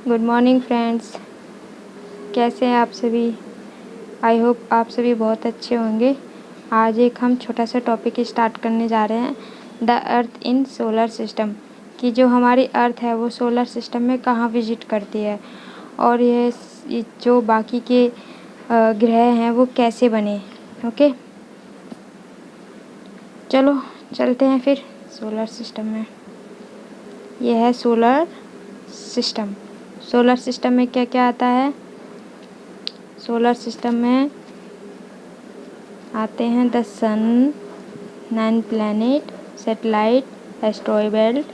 Good morning friends, कैसे हैं आप सभी। आई होप आप सभी बहुत अच्छे होंगे। आज एक हम छोटा सा टॉपिक स्टार्ट करने जा रहे हैं, the earth in solar system, कि जो हमारी अर्थ है वो सोलर सिस्टम में कहाँ विजिट करती है और ये जो बाकी के ग्रह हैं वो कैसे बने। ओके, चलो चलते हैं फिर सोलर सिस्टम में। यह है सोलर सिस्टम। सोलर सिस्टम में क्या क्या आता है। सोलर सिस्टम में आते हैं the sun, 9 planet, satellite, asteroid belt,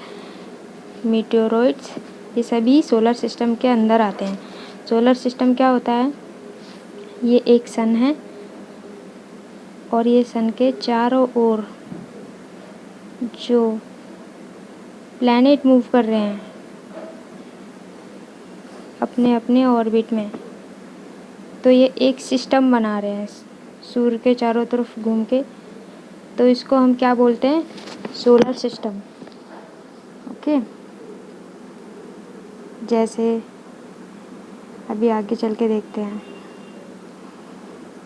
meteoroids, ये सभी सोलर सिस्टम के अंदर आते हैं। सोलर सिस्टम क्या होता है, ये एक सन है और ये सन के चारों ओर जो प्लैनेट मूव कर रहे हैं अपने अपने ऑर्बिट में, तो ये एक सिस्टम बना रहे हैं सूर्य के चारों तरफ घूम के, तो इसको हम क्या बोलते हैं, सोलर सिस्टम। ओके, जैसे अभी आगे चल के देखते हैं।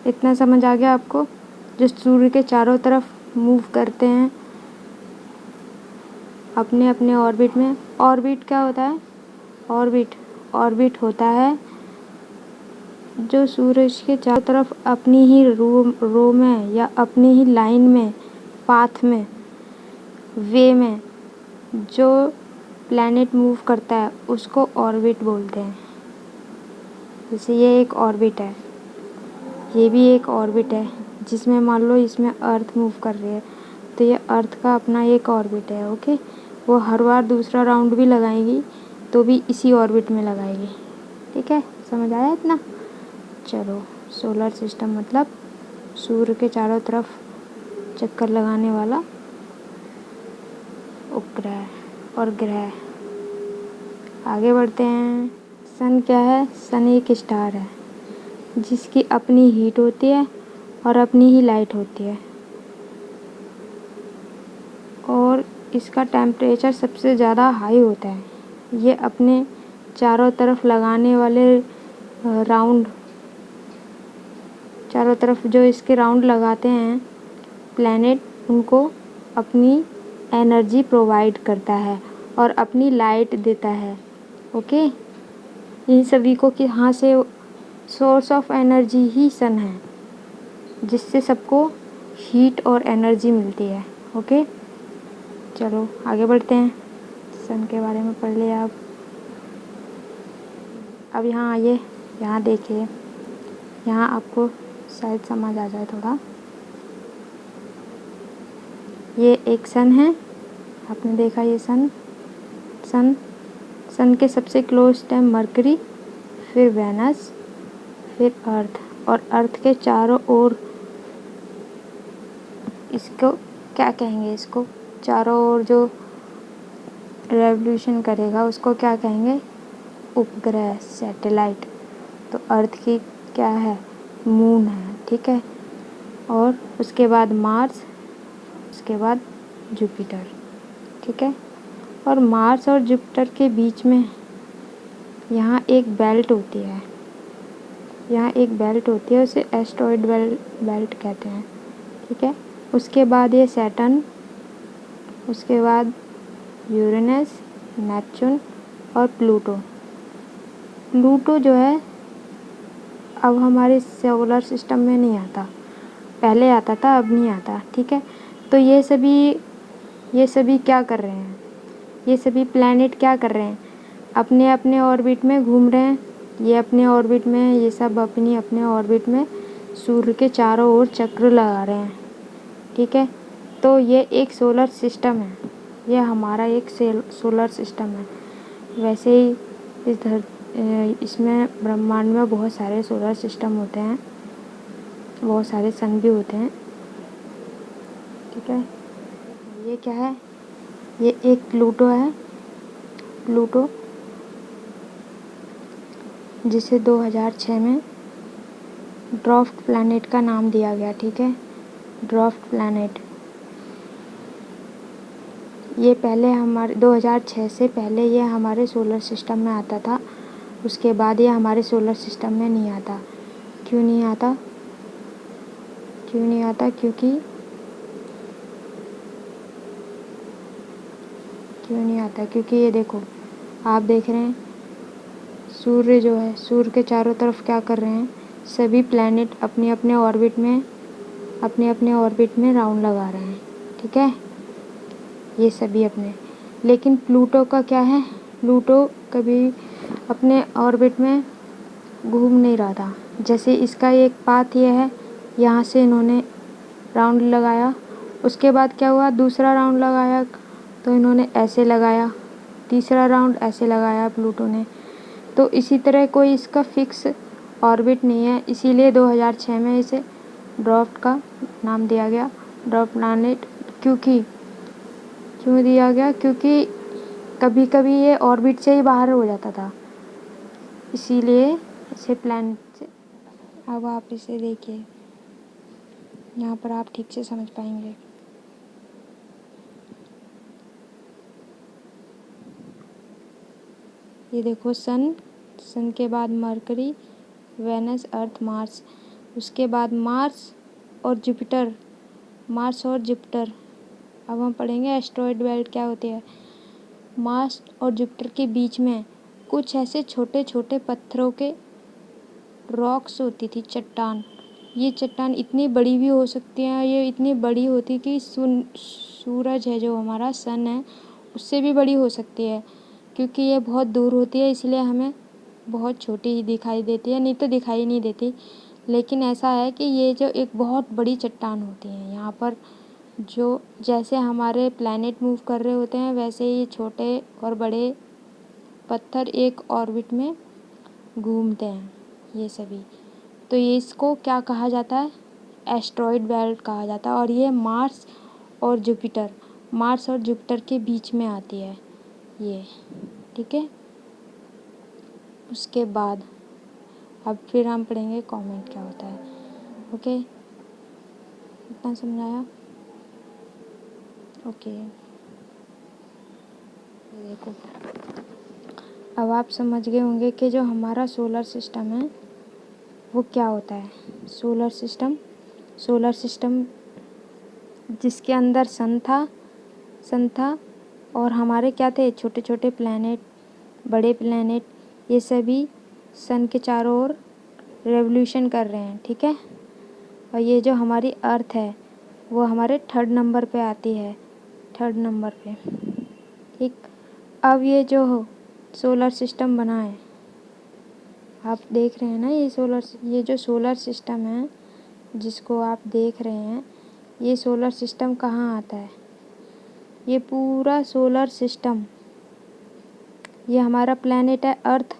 इतना समझ आ गया आपको, जो सूर्य के चारों तरफ मूव करते हैं अपने अपने ऑर्बिट में। ऑर्बिट क्या होता है, ऑर्बिट होता है जो सूरज के चारों तरफ अपनी ही रो में या अपनी ही लाइन में, पाथ में, वे में जो प्लैनेट मूव करता है उसको ऑर्बिट बोलते हैं। जैसे ये एक ऑर्बिट है, ये भी एक ऑर्बिट है, जिसमें मान लो इसमें अर्थ मूव कर रही है, तो ये अर्थ का अपना एक ऑर्बिट है। ओके, वो हर बार दूसरा राउंड भी लगाएगी तो भी इसी ऑर्बिट में लगाएगी। ठीक है, समझ आया इतना। चलो, सोलर सिस्टम मतलब सूर्य के चारों तरफ चक्कर लगाने वाला उपग्रह और ग्रह। आगे बढ़ते हैं। सन क्या है, सन एक स्टार है जिसकी अपनी हीट होती है और अपनी ही लाइट होती है, और इसका टेम्परेचर सबसे ज़्यादा हाई होता है। ये अपने चारों तरफ लगाने वाले राउंड, चारों तरफ जो इसके राउंड लगाते हैं प्लैनेट, उनको अपनी एनर्जी प्रोवाइड करता है और अपनी लाइट देता है। ओके, इन सभी को कि यहाँ से सोर्स ऑफ एनर्जी ही सन है, जिससे सबको हीट और एनर्जी मिलती है। ओके, चलो आगे बढ़ते हैं। सन के बारे में पढ़ लिया। अब यहाँ आइए, यहाँ देखिए, यहाँ आपको शायद समझ आ जाए थोड़ा। ये एक सन है, आपने देखा ये सन के सबसे क्लोज है मरकरी, फिर वेनस, फिर अर्थ, और अर्थ के चारों ओर इसको क्या कहेंगे, इसको चारों ओर जो रेवोल्यूशन करेगा उसको क्या कहेंगे, उपग्रह, सैटेलाइट। तो अर्थ की क्या है, मून है। ठीक है, और उसके बाद मार्स, उसके बाद जुपिटर। ठीक है, और मार्स और जुपिटर के बीच में यहाँ एक बेल्ट होती है, यहाँ एक बेल्ट होती है, उसे एस्ट्रॉयड बेल्ट कहते हैं। ठीक है, उसके बाद ये सैटर्न, उसके बाद यूरेनस, नेपच्यून और प्लूटो। प्लूटो जो है अब हमारे सोलर सिस्टम में नहीं आता, पहले आता था, अब नहीं आता। ठीक है, तो ये सभी क्या कर रहे हैं, ये सभी प्लैनेट क्या कर रहे हैं, अपने अपने ऑर्बिट में घूम रहे हैं। ये अपने ऑर्बिट में, ये सब अपनी अपने ऑर्बिट में सूर्य के चारों ओर चक्र लगा रहे हैं। ठीक है, तो ये एक सोलर सिस्टम है, ये हमारा एक सोलर सिस्टम है। वैसे ही इसमें ब्रह्मांड में बहुत सारे सोलर सिस्टम होते हैं, बहुत सारे सन भी होते हैं। ठीक है, ये क्या है, ये एक प्लूटो है। प्लूटो जिसे 2006 में ड्वार्फ प्लैनेट का नाम दिया गया। ठीक है, ड्वार्फ प्लैनेट। ये पहले हमारे 2006 से पहले ये हमारे सोलर सिस्टम में आता था, उसके बाद ये हमारे सोलर सिस्टम में नहीं आता। क्यों नहीं आता? क्योंकि ये देखो, आप देख रहे हैं सूर्य जो है, सूर्य के चारों तरफ क्या कर रहे हैं, सभी प्लैनेट अपने अपने ऑर्बिट में राउंड लगा रहे हैं, ठीक है, ये सभी अपने। लेकिन प्लूटो का क्या है, प्लूटो कभी अपने ऑर्बिट में घूम नहीं रहा था। जैसे इसका एक पाथ ये है, यहाँ से इन्होंने राउंड लगाया, उसके बाद क्या हुआ, दूसरा राउंड लगाया तो इन्होंने ऐसे लगाया, तीसरा राउंड ऐसे लगाया प्लूटो ने। तो इसी तरह कोई इसका फिक्स ऑर्बिट नहीं है, इसीलिए 2006 में इसे ड्वार्फ का नाम दिया गया, ड्वार्फ प्लैनेट। क्यों दिया गया? क्योंकि कभी कभी ये ऑर्बिट से ही बाहर हो जाता था, इसीलिए इसे प्लैनेट से। अब आप इसे देखिए, यहाँ पर आप ठीक से समझ पाएंगे। ये देखो, सन के बाद मरकरी, वेनस, अर्थ, मार्स, उसके बाद मार्स और जुपिटर। अब हम पढ़ेंगे एस्टेरॉयड बेल्ट क्या होती है। मार्स और जुपिटर के बीच में कुछ ऐसे छोटे छोटे पत्थरों के रॉक्स होती थी, चट्टान। ये चट्टान इतनी बड़ी भी हो सकती हैं, ये इतनी बड़ी होती कि सूरज है जो हमारा सन है उससे भी बड़ी हो सकती है। क्योंकि ये बहुत दूर होती है इसलिए हमें बहुत छोटी ही दिखाई देती है, नहीं तो दिखाई नहीं देती। लेकिन ऐसा है कि ये जो एक बहुत बड़ी चट्टान होती है, यहाँ पर जो जैसे हमारे प्लैनेट मूव कर रहे होते हैं वैसे ही छोटे और बड़े पत्थर एक ऑर्बिट में घूमते हैं, ये सभी। तो ये इसको क्या कहा जाता है, एस्टेरॉयड बेल्ट कहा जाता है। और ये मार्स और जुपिटर के बीच में आती है ये, ठीक है। उसके बाद अब फिर हम पढ़ेंगे कॉमेट क्या होता है, ओके। इतना समझाया, ओके। देखो, अब आप समझ गए होंगे कि जो हमारा सोलर सिस्टम है वो क्या होता है। सोलर सिस्टम जिसके अंदर सन था और हमारे क्या थे, छोटे छोटे प्लैनेट, बड़े प्लैनेट, ये सभी सन के चारों ओर रेवोल्यूशन कर रहे हैं, ठीक है। और ये जो हमारी अर्थ है वो हमारे 3rd नंबर पे आती है, 3rd नंबर पे, ठीक। अब ये जो सोलर सिस्टम बना है, आप देख रहे हैं ना, ये जो सोलर सिस्टम है जिसको आप देख रहे हैं, ये सोलर सिस्टम कहाँ आता है, ये पूरा सोलर सिस्टम, ये हमारा प्लैनेट है अर्थ।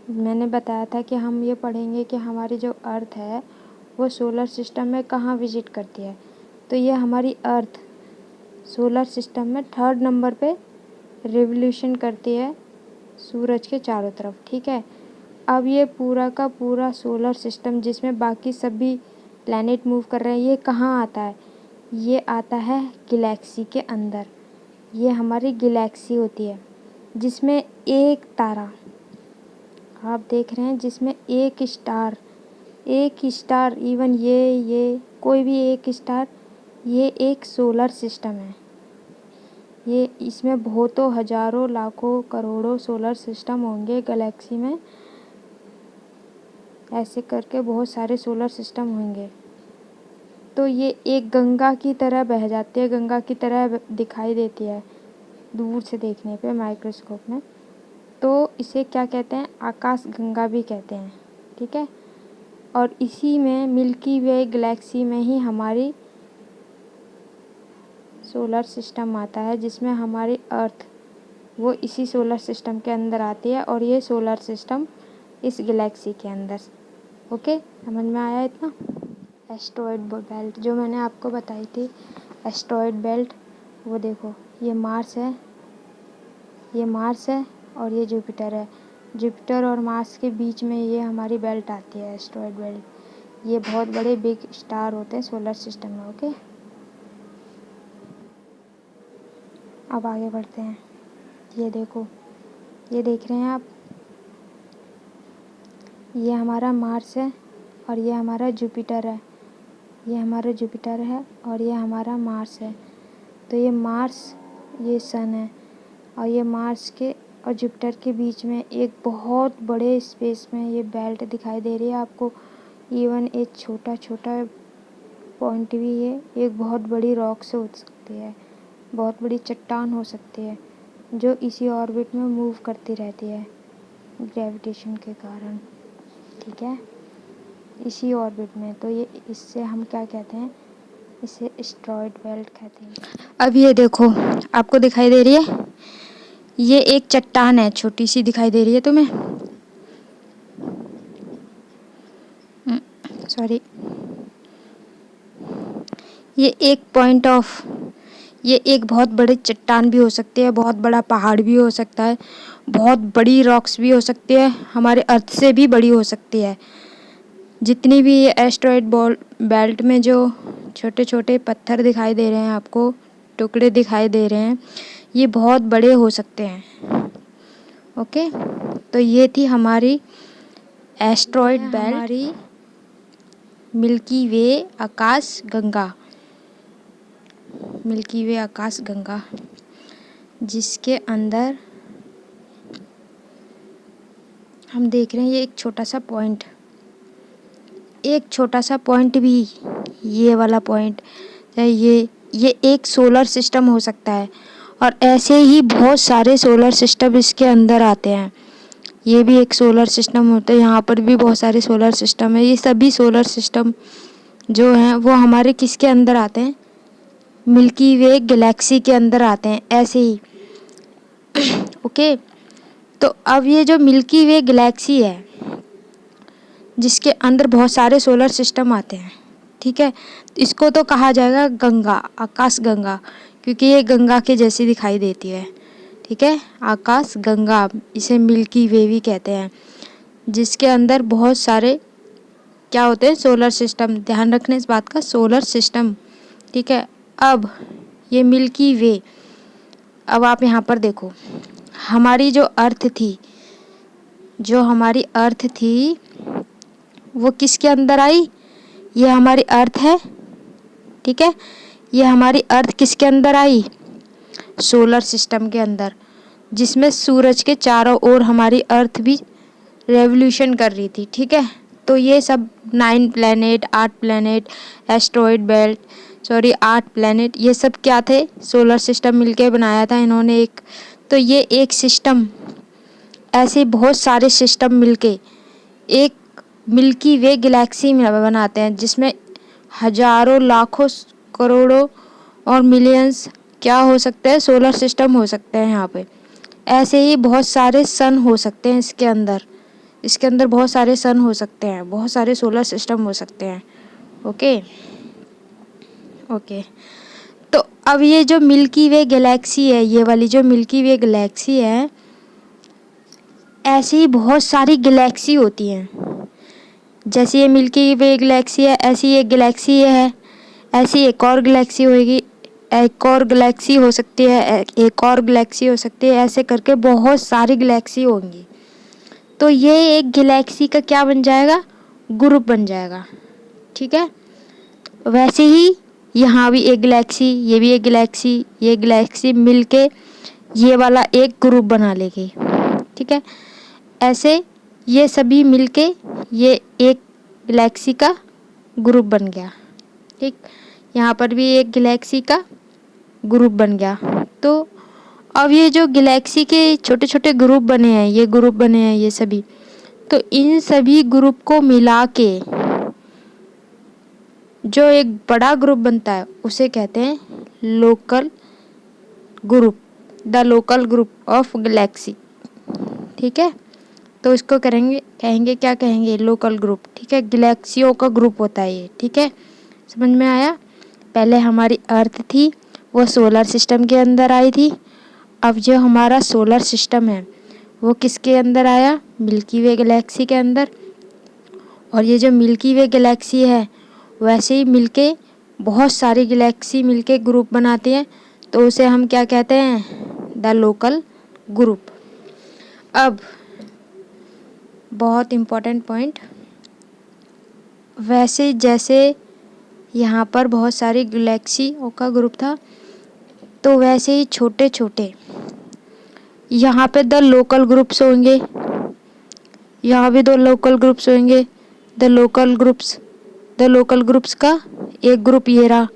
मैंने बताया था कि हम ये पढ़ेंगे कि हमारी जो अर्थ है वो सोलर सिस्टम में कहाँ विजिट करती है। तो ये हमारी अर्थ सोलर सिस्टम में 3rd नंबर पे रिवोल्यूशन करती है सूरज के चारों तरफ, ठीक है। अब ये पूरा का पूरा सोलर सिस्टम जिसमें बाकी सभी प्लैनेट मूव कर रहे हैं, ये कहाँ आता है, ये आता है गैलेक्सी के अंदर। ये हमारी गैलेक्सी होती है जिसमें एक तारा, आप देख रहे हैं, जिसमें एक स्टार, इवन ये कोई भी एक स्टार, ये एक सोलर सिस्टम है। ये इसमें बहुतों हजारों लाखों करोड़ों सोलर सिस्टम होंगे गैलेक्सी में, ऐसे करके बहुत सारे सोलर सिस्टम होंगे। तो ये एक गंगा की तरह बह जाती है, गंगा की तरह दिखाई देती है दूर से देखने पे माइक्रोस्कोप में। तो इसे क्या कहते हैं, आकाश गंगा भी कहते हैं, ठीक है। और इसी में मिल्की वे गैलेक्सी में ही हमारी सोलर सिस्टम आता है, जिसमें हमारी अर्थ वो इसी सोलर सिस्टम के अंदर आती है। और ये सोलर सिस्टम इस गैलेक्सी के अंदर, ओके, समझ में आया इतना। एस्टेरॉयड बेल्ट जो मैंने आपको बताई थी, एस्टेरॉयड बेल्ट, वो देखो, ये मार्स है और ये जुपिटर है। जुपिटर और मार्स के बीच में ये हमारी बेल्ट आती है, एस्टेरॉयड बेल्ट। ये बहुत बड़े बिग स्टार होते हैं सोलर सिस्टम में, ओके। अब आगे बढ़ते हैं। ये देखो, ये देख रहे हैं आप, ये हमारा मार्स है और ये हमारा जुपिटर है। ये हमारा जुपिटर है और ये हमारा मार्स है। तो ये मार्स, ये सन है और ये मार्स के और जुपिटर के बीच में एक बहुत बड़े स्पेस में ये बेल्ट दिखाई दे रही है आपको। इवन एक छोटा छोटा पॉइंट भी है, एक बहुत बड़ी रॉक्स हो सकती है, बहुत बड़ी चट्टान हो सकती है जो इसी ऑर्बिट में मूव करती रहती है ग्रेविटेशन के कारण, ठीक है, इसी ऑर्बिट में। तो ये इससे हम क्या कहते हैं, इसे एस्टेरॉयड बेल्ट कहते हैं। अब ये देखो, आपको दिखाई दे रही है, ये एक चट्टान है, छोटी सी दिखाई दे रही है तुम्हें, सॉरी, ये एक पॉइंट ऑफ, ये एक बहुत बड़ी चट्टान भी हो सकती है, बहुत बड़ा पहाड़ भी हो सकता है, बहुत बड़ी रॉक्स भी हो सकती है, हमारे अर्थ से भी बड़ी हो सकती है। जितनी भी एस्टेरॉयड बेल्ट में जो छोटे छोटे पत्थर दिखाई दे रहे हैं आपको, टुकड़े दिखाई दे रहे हैं, ये बहुत बड़े हो सकते हैं। ओके, तो ये थी हमारी एस्टेरॉयड बेल्ट, हमारी मिल्की वे आकाश गंगा, मिल्की वे आकाश गंगा, जिसके अंदर हम देख रहे हैं ये एक छोटा सा पॉइंट, एक छोटा सा पॉइंट भी, ये वाला पॉइंट, ये एक सोलर सिस्टम हो सकता है और ऐसे ही बहुत सारे सोलर सिस्टम इसके अंदर आते हैं। ये भी एक सोलर सिस्टम होता है, यहाँ पर भी बहुत सारे सोलर सिस्टम है। ये सभी सोलर सिस्टम जो हैं वो हमारे किसके अंदर आते हैं, मिल्की वे गैलेक्सी के अंदर आते हैं, ऐसे ही। ओके, तो अब ये जो मिल्की वे गैलेक्सी है जिसके अंदर बहुत सारे सोलर सिस्टम आते हैं, ठीक है, इसको तो कहा जाएगा गंगा, आकाश गंगा, क्योंकि ये गंगा के जैसी दिखाई देती है, ठीक है, आकाश गंगा, इसे मिल्की वे भी कहते हैं, जिसके अंदर बहुत सारे क्या होते हैं, सोलर सिस्टम, ध्यान रखना इस बात का, सोलर सिस्टम, ठीक है। अब ये मिल्की वे, अब आप यहाँ पर देखो, हमारी जो अर्थ थी, जो हमारी अर्थ थी वो किसके अंदर आई, ये हमारी अर्थ है, ठीक है, ये हमारी अर्थ किसके अंदर आई, सोलर सिस्टम के अंदर, जिसमें सूरज के चारों ओर हमारी अर्थ भी रेवोल्यूशन कर रही थी, ठीक है। तो ये सब 9 planet, 8 planet, asteroid belt, sorry 8 planet, ये सब क्या थे, सोलर सिस्टम मिलके बनाया था इन्होंने एक। तो ये एक सिस्टम, ऐसे बहुत सारे सिस्टम मिलके एक मिल्की वे गैलेक्सी में बनाते हैं, जिसमें हजारों, लाखों, करोड़ों और मिलियंस क्या हो सकते हैं, सोलर सिस्टम हो सकते हैं यहाँ पे। ऐसे ही बहुत सारे सन हो सकते हैं इसके अंदर, इसके अंदर बहुत सारे सन हो सकते हैं, बहुत सारे सोलर सिस्टम हो सकते हैं। ओके ओके, तो अब ये जो मिल्की वे गैलेक्सी है, ये वाली जो मिल्की वे गैलेक्सी है, ऐसी बहुत सारी गैलेक्सी होती हैं। जैसे ये मिल्की वे गैलेक्सी है, ऐसी एक गैलेक्सी है, ऐसी एक और गैलेक्सी होगी, एक और गैलेक्सी हो सकती है, एक और गैलेक्सी हो सकती है, ऐसे करके बहुत सारी गैलेक्सी होंगी। तो ये एक गैलेक्सी का क्या बन जाएगा, ग्रुप बन जाएगा, ठीक है। वैसे ही यहाँ भी एक गैलेक्सी, ये भी एक गैलेक्सी, ये गैलेक्सी मिलके ये वाला एक ग्रुप बना लेगी, ठीक है। ऐसे ये सभी मिलके ये एक गैलेक्सी का ग्रुप बन गया, ठीक। यहाँ पर भी एक गैलेक्सी का ग्रुप बन गया। तो अब ये जो गैलेक्सी के छोटे छोटे ग्रुप बने हैं, ये ग्रुप बने हैं ये सभी, तो इन सभी ग्रुप को मिला के जो एक बड़ा ग्रुप बनता है उसे कहते हैं local group, the local group of Galaxy, ठीक है। तो इसको कहेंगे क्या कहेंगे, लोकल ग्रुप, ठीक है। गैलेक्सियों का ग्रुप होता है ये, ठीक है, समझ में आया। पहले हमारी अर्थ थी वो सोलर सिस्टम के अंदर आई थी, अब जो हमारा सोलर सिस्टम है वो किसके अंदर आया, मिल्की वे गैलेक्सी के अंदर। और ये जो मिल्की वे गैलेक्सी है वैसे ही मिलके बहुत सारी गैलेक्सी मिलके ग्रुप बनाती हैं, तो उसे हम क्या कहते हैं, द लोकल ग्रुप। अब बहुत इम्पोर्टेंट पॉइंट, वैसे जैसे यहाँ पर बहुत सारी गैलेक्सी का ग्रुप था, तो वैसे ही छोटे छोटे यहाँ पे द लोकल ग्रुप्स होंगे, यहाँ भी 2 लोकल ग्रुप्स होंगे। द लोकल ग्रुप्स का एक ग्रुप ये रहा।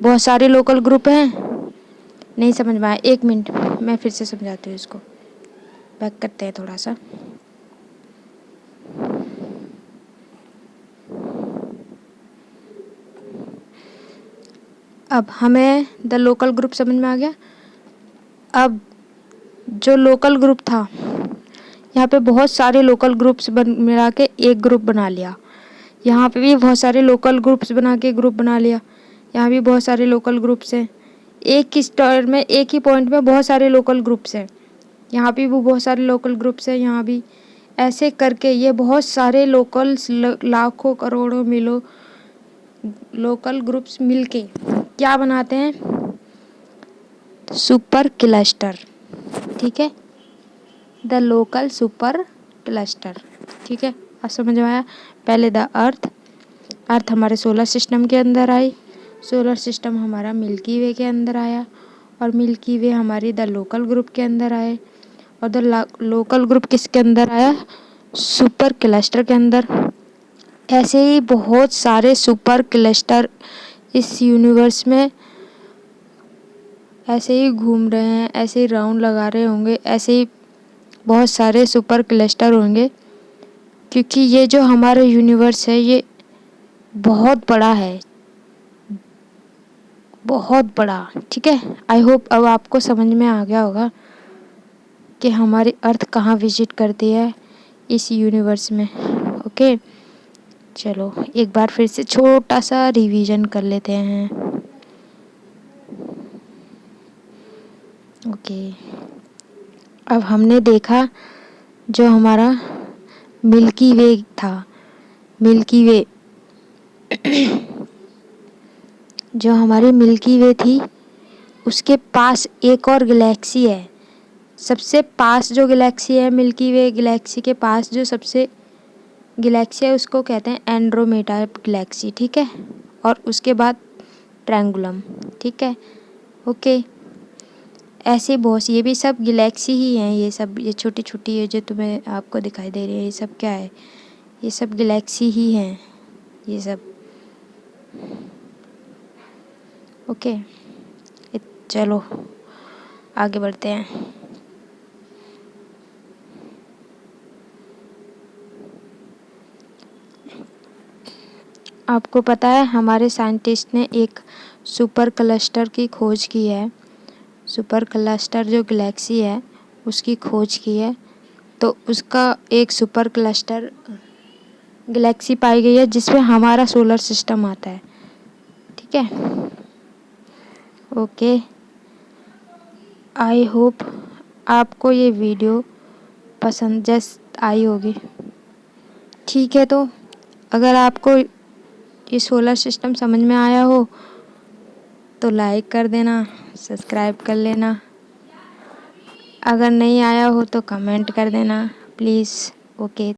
बहुत सारे लोकल ग्रुप हैं, नहीं समझ में आया, 1 मिनट मैं फिर से समझाती हूँ इसको। बैक करते हैं थोड़ा सा। अब हमें द लोकल ग्रुप समझ में आ गया। अब जो लोकल ग्रुप था, यहाँ पे बहुत सारे लोकल ग्रुप्स मिला के एक ग्रुप बना लिया। यहाँ पे भी बहुत सारे लोकल ग्रुप्स बना के ग्रुप बना लिया। यहाँ भी बहुत सारे लोकल ग्रुप्स हैं। एक ही स्टार में, एक ही पॉइंट में बहुत सारे लोकल ग्रुप्स हैं। यहाँ पे भी बहुत सारे लोकल ग्रुप्स हैं, यहाँ भी। ऐसे करके ये बहुत सारे लोकल्स, लाखों करोड़ों मिलो लोकल ग्रुप्स मिलके क्या बनाते हैं? Super cluster. ठीक है, द लोकल सुपर क्लस्टर। ठीक है, अब समझ में आया। पहले द अर्थ हमारे सोलर सिस्टम के अंदर आई, सोलर सिस्टम हमारा मिल्की वे के अंदर आया, और मिल्की वे हमारी द लोकल ग्रुप के अंदर आए, और द लोकल ग्रुप किसके अंदर आया? सुपर क्लस्टर के अंदर। ऐसे ही बहुत सारे सुपर क्लस्टर इस यूनिवर्स में ऐसे ही घूम रहे हैं, ऐसे ही राउंड लगा रहे होंगे, ऐसे ही बहुत सारे सुपर क्लस्टर होंगे, क्योंकि ये जो हमारा यूनिवर्स है ये बहुत बड़ा है, बहुत बड़ा। ठीक है, आई होप अब आपको समझ में आ गया होगा कि हमारी अर्थ कहाँ विजिट करती है इस यूनिवर्स में। ओके, चलो एक बार फिर से छोटा सा रिवीजन कर लेते हैं। ओके, अब हमने देखा जो हमारा मिल्की वे था, मिल्की वे जो हमारी मिल्की वे थी, उसके पास एक और गैलेक्सी है। सबसे पास जो गैलेक्सी है मिल्की वे गैलेक्सी के पास, जो सबसे गैलेक्सी है उसको कहते हैं एंड्रोमेडा गैलेक्सी। ठीक है, और उसके बाद ट्रायंगुलम। ठीक है, ओके। ऐसे बहुत, ये भी सब गैलेक्सी ही हैं। ये सब, ये छोटी छोटी है जो तुम्हें आपको दिखाई दे रही है, ये सब क्या है? ये सब गैलेक्सी ही हैं, ये सब। ओके, चलो आगे बढ़ते हैं। आपको पता है हमारे साइंटिस्ट ने एक सुपर क्लस्टर की खोज की है। सुपर क्लस्टर जो गैलेक्सी है उसकी खोज की है, तो उसका एक सुपर क्लस्टर गैलेक्सी पाई गई है जिसमें हमारा सोलर सिस्टम आता है। ठीक है, ओके। आई होप आपको ये वीडियो पसंद जस्ट आई होगी। ठीक है, तो अगर आपको ये सोलर सिस्टम समझ में आया हो तो लाइक कर देना, सब्सक्राइब कर लेना। अगर नहीं आया हो तो कमेंट कर देना प्लीज़। ओके।